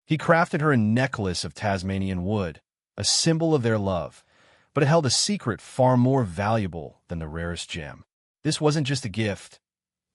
He crafted her a necklace of Tasmanian wood, a symbol of their love, but it held a secret far more valuable than the rarest gem. This wasn't just a gift.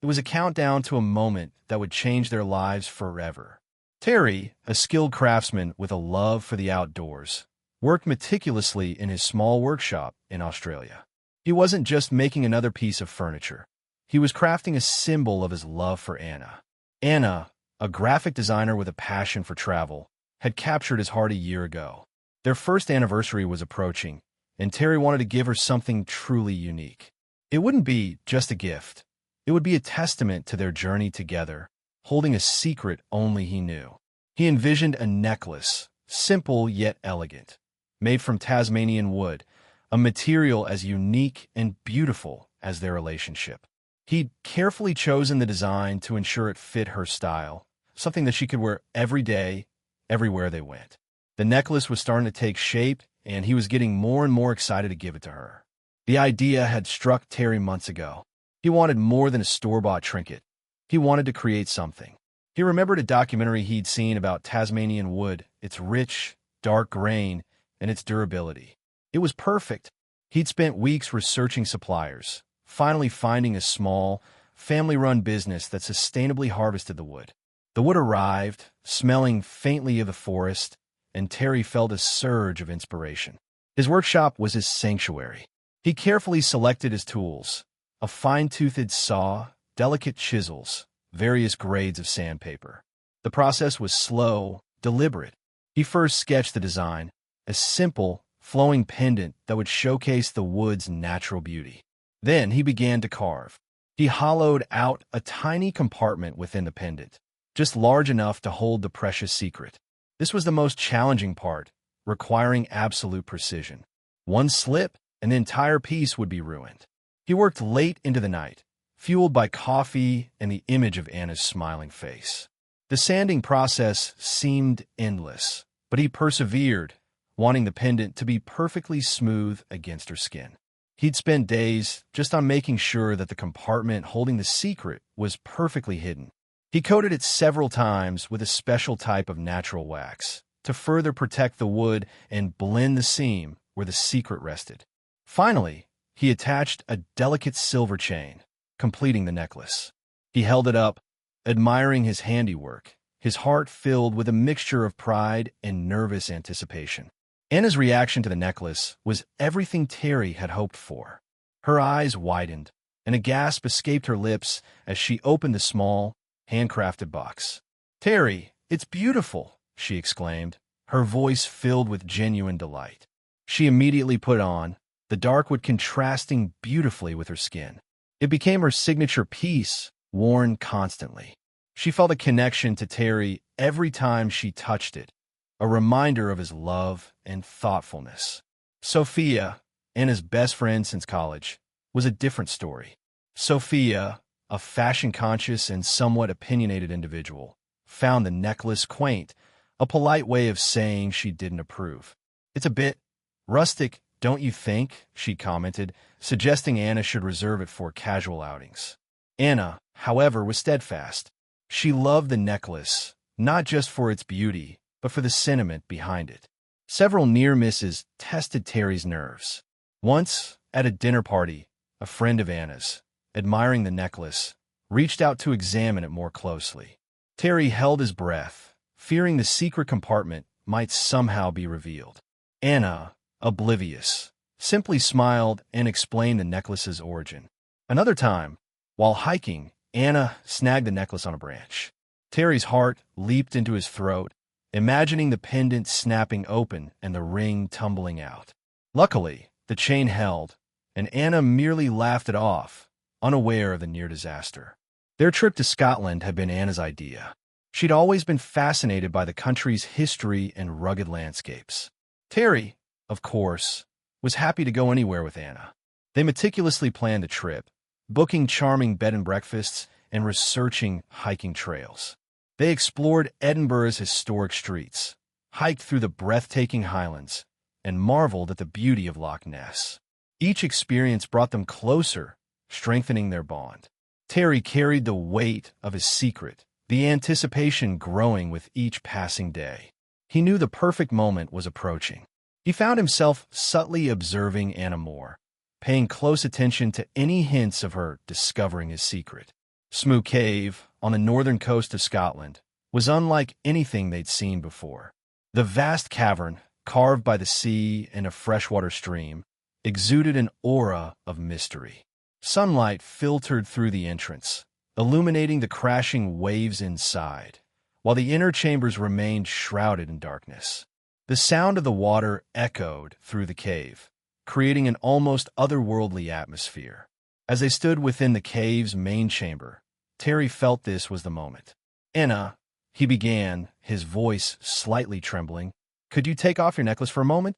It was a countdown to a moment that would change their lives forever. Terry, a skilled craftsman with a love for the outdoors, worked meticulously in his small workshop in Australia. He wasn't just making another piece of furniture. He was crafting a symbol of his love for Anna. Anna, a graphic designer with a passion for travel, had captured his heart a year ago. Their first anniversary was approaching, and Terry wanted to give her something truly unique. It wouldn't be just a gift. It would be a testament to their journey together, holding a secret only he knew. He envisioned a necklace, simple yet elegant, made from Tasmanian wood, a material as unique and beautiful as their relationship. He'd carefully chosen the design to ensure it fit her style, something that she could wear every day, everywhere they went. The necklace was starting to take shape, and he was getting more and more excited to give it to her. The idea had struck Terry months ago. He wanted more than a store-bought trinket. He wanted to create something. He remembered a documentary he'd seen about Tasmanian wood, its rich, dark grain, and its durability. It was perfect. He'd spent weeks researching suppliers, finally finding a small, family-run business that sustainably harvested the wood. The wood arrived, smelling faintly of the forest, and Terry felt a surge of inspiration. His workshop was his sanctuary. He carefully selected his tools: a fine-toothed saw, delicate chisels, various grades of sandpaper. The process was slow, deliberate. He first sketched the design, a simple, flowing pendant that would showcase the wood's natural beauty. Then he began to carve. He hollowed out a tiny compartment within the pendant, just large enough to hold the precious secret. This was the most challenging part, requiring absolute precision. One slip, and the entire piece would be ruined. He worked late into the night, fueled by coffee and the image of Anna's smiling face. The sanding process seemed endless, but he persevered, wanting the pendant to be perfectly smooth against her skin. He'd spent days just on making sure that the compartment holding the secret was perfectly hidden. He coated it several times with a special type of natural wax to further protect the wood and blend the seam where the secret rested. Finally, he attached a delicate silver chain, completing the necklace. He held it up, admiring his handiwork, his heart filled with a mixture of pride and nervous anticipation. Anna's reaction to the necklace was everything Terry had hoped for. Her eyes widened, and a gasp escaped her lips as she opened the small, handcrafted box. "Terry, it's beautiful," she exclaimed, her voice filled with genuine delight. She immediately put on, the dark wood contrasting beautifully with her skin. It became her signature piece, worn constantly. She felt a connection to Terry every time she touched it, a reminder of his love and thoughtfulness. Sophia, Anna's best friend since college, was a different story. Sophia, a fashion-conscious and somewhat opinionated individual, found the necklace quaint, a polite way of saying she didn't approve. "It's a bit rustic, don't you think?" she commented, suggesting Anna should reserve it for casual outings. Anna, however, was steadfast. She loved the necklace, not just for its beauty, but for the sentiment behind it. Several near misses tested Terry's nerves. Once, at a dinner party, a friend of Anna's, admiring the necklace, reached out to examine it more closely. Terry held his breath, fearing the secret compartment might somehow be revealed. Anna, oblivious, simply smiled and explained the necklace's origin. Another time, while hiking, Anna snagged the necklace on a branch. Terry's heart leaped into his throat, imagining the pendant snapping open and the ring tumbling out. Luckily, the chain held, and Anna merely laughed it off, unaware of the near disaster. Their trip to Scotland had been Anna's idea. She'd always been fascinated by the country's history and rugged landscapes. Terry, of course, was happy to go anywhere with Anna. They meticulously planned the trip, booking charming bed and breakfasts and researching hiking trails. They explored Edinburgh's historic streets, hiked through the breathtaking highlands, and marveled at the beauty of Loch Ness. Each experience brought them closer, strengthening their bond. Terry carried the weight of his secret, the anticipation growing with each passing day. He knew the perfect moment was approaching. He found himself subtly observing Anna more, paying close attention to any hints of her discovering his secret. Smoo Cave, on the northern coast of Scotland, was unlike anything they'd seen before. The vast cavern, carved by the sea and a freshwater stream, exuded an aura of mystery. Sunlight filtered through the entrance, illuminating the crashing waves inside, while the inner chambers remained shrouded in darkness. The sound of the water echoed through the cave, creating an almost otherworldly atmosphere. As they stood within the cave's main chamber, Terry felt this was the moment. "Anna," he began, his voice slightly trembling, "could you take off your necklace for a moment?"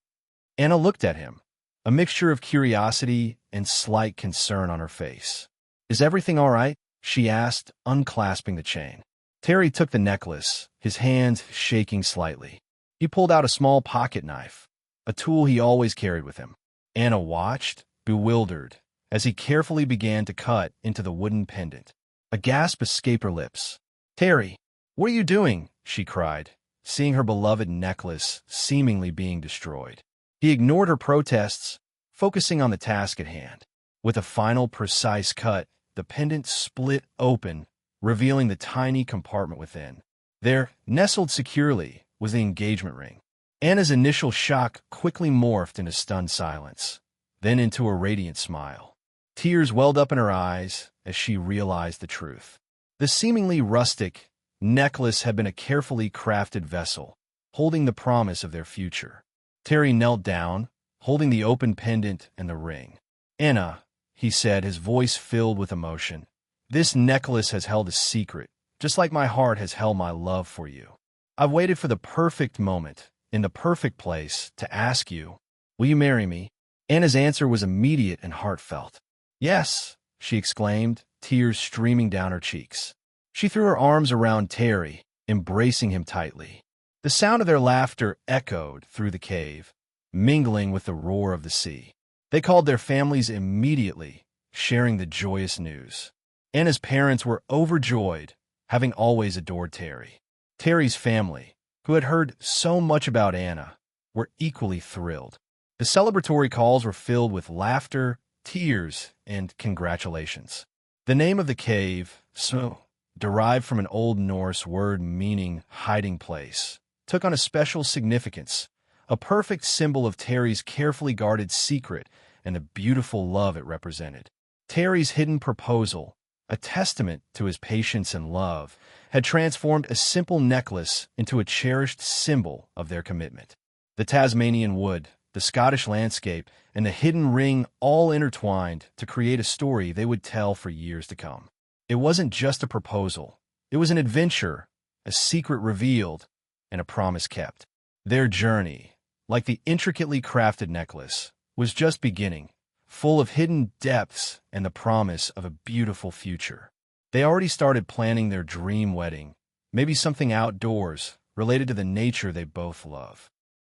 Anna looked at him, a mixture of curiosity and slight concern on her face. "Is everything all right?" she asked, unclasping the chain. Terry took the necklace, his hands shaking slightly. He pulled out a small pocket knife, a tool he always carried with him. Anna watched, bewildered, as he carefully began to cut into the wooden pendant. A gasp escaped her lips. "Terry, what are you doing?" she cried, seeing her beloved necklace seemingly being destroyed. He ignored her protests, focusing on the task at hand. With a final precise cut, the pendant split open, revealing the tiny compartment within. There, nestled securely, was the engagement ring. Anna's initial shock quickly morphed into stunned silence, then into a radiant smile. Tears welled up in her eyes as she realized the truth. The seemingly rustic necklace had been a carefully crafted vessel, holding the promise of their future. Terry knelt down, holding the open pendant and the ring. "Anna," he said, his voice filled with emotion, "this necklace has held a secret, just like my heart has held my love for you. I've waited for the perfect moment, in the perfect place, to ask you, will you marry me?" Anna's answer was immediate and heartfelt. "Yes," she exclaimed, tears streaming down her cheeks. She threw her arms around Terry, embracing him tightly. The sound of their laughter echoed through the cave, mingling with the roar of the sea. They called their families immediately, sharing the joyous news. Anna's parents were overjoyed, having always adored Terry. Terry's family, who had heard so much about Anna, were equally thrilled. The celebratory calls were filled with laughter, tears, and congratulations. The name of the cave, Smoo, derived from an Old Norse word meaning hiding place, took on a special significance, a perfect symbol of Terry's carefully guarded secret and the beautiful love it represented. Terry's hidden proposal, a testament to his patience and love, had transformed a simple necklace into a cherished symbol of their commitment. The Tasmanian wood, the Scottish landscape, and the hidden ring all intertwined to create a story they would tell for years to come. It wasn't just a proposal. It was an adventure, a secret revealed, and a promise kept. Their journey, like the intricately crafted necklace, was just beginning, full of hidden depths and the promise of a beautiful future. They already started planning their dream wedding, maybe something outdoors, related to the nature they both love.